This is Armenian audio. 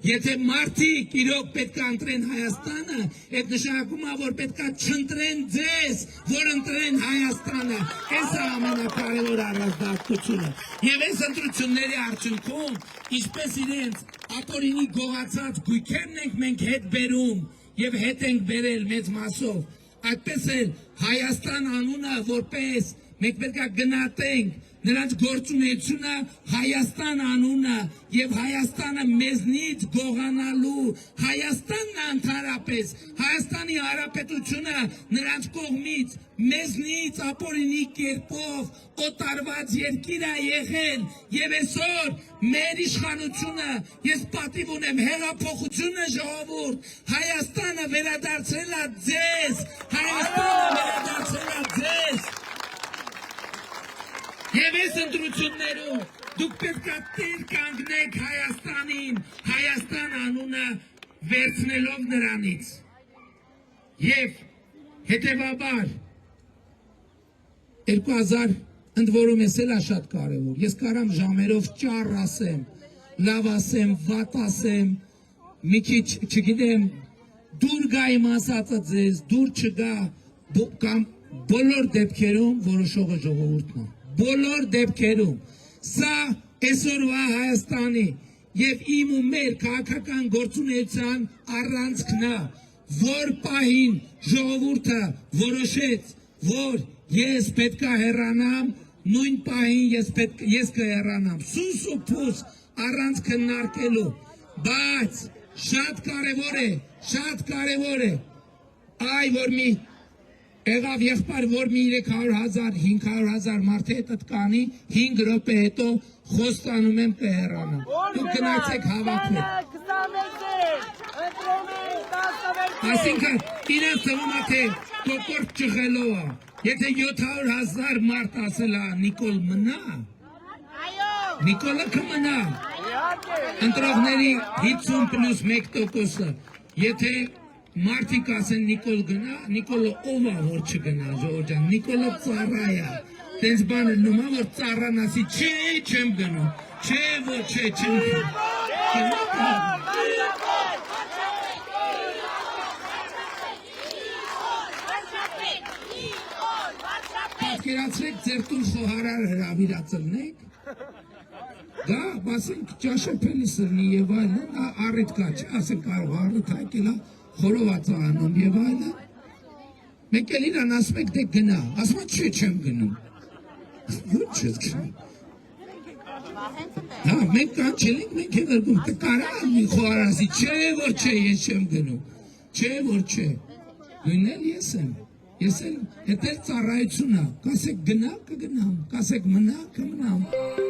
Եթե մարդիկ իրոք պետք է ընտրեն Հայաստանը, այդ նշանակում է, որ պետք է չընտրեն ձեզ, որ ընտրեն Հայաստանը։ Այս է ամենակարևոր առանձնահատկությունը։ Եվ այս ընտրությունների արդյունքում, ինչպես իրենց ապօրինի գողացած գույքերն ենք մենք հետ բերում եւ հետ ենք բերել մեծ մասով, այդպես էլ Հայաստան անունը որպես մենք պետք է գնահատենք նրանց գործունեությունը Հայաստան անունը եւ Հայաստանը մեզնից գողանալու Հայաստանն ընդհանրապես Հայաստանի Հանրապետությունը նրանց կողմից մեզնից ապօրինի կերպով օտարված երկիր է եղել եւ այսօր մեր իշխանությունը ես պատիվ ունեմ հեղափոխությունը ժողովուրդ Հայաստանը վերադարձրել է ձեզ Հայաստանը վերադարձրել է ձեզ Եվ այս ընտրություններում դուք պետք է տեր կանգնեք Հայաստանին, Հայաստան անունը վերցնելով նրանից։ Եվ հետևաբար 2000 ընդ որում ես էլ է շատ կարևոր։ Ես կարամ ժամերով ճառ ասեմ, լավ ասեմ, վատ ասեմ, մի քիչ, չգիտեմ, դուր գա իմ ասածը ձեզ, դուր չգա, կամ բոլոր դեպքերում որոշողը ժողովուրդն է։ Բոլոր դեպքերում սա այսօրվա Հայաստանի եւ իմ ու մեր քաղաքական գործունեության առանցքն է, որ պահին ժողովուրդը որոշեց, որ ես պետք է հեռանամ, նույն պահին ես կհեռանամ, սուս ու փուս առանց քննարկելու, բայց շատ կարևոր է, այ որ մի Եղավ եղբայր, որ մի 300,000, 500,000 մարդի հետ կանի, 5 րոպե հետո խոստանում եմ կհեռանամ։ Դուք գնացեք հավաքվեք։ Այսինքն, իրենց թվում է, թե կոկորդ ճղելով է։ Եթե 700,000 մարդ ասել է Նիկոլ մնա, Նիկոլը կմնա։ Ընտրողների 50+1%-ը, եթե Մարդիկ ասեն Նիկոլ գնա, Նիկոլը ով է որ չգնա, ժողովուրդ ջան, Նիկոլը ծառա է, տենց բան էլ նոմա, որ ծառան ասի, չէ, չեմ գնում, չէ, որ չէ, չեմ գնում։ Պատկերացրեք ձեր տուն խոհարար հրավիրածլնեք, դա, ասենք, ճաշապելի սրնի եւ այլն, առիթ կա, ասենք կարող առիթ հայկելա, խորոված անում եւ այլն։ Մենք էլ իրան ասում ենք դե գնա, ասում է չէ չեմ գնում։ Յոթ չես գնում։ Հա, մենք կանչել ենք, մենք էլ գրում, կարա մի խոհարասի, չէ որ չէ, ես չեմ գնում։ Չէ որ չէ։ Նույնն էլ ես եմ։ Ես էլ հետ էլ ծառայություն է, կասեք գնա կգնամ, կասեք մնա կմնամ։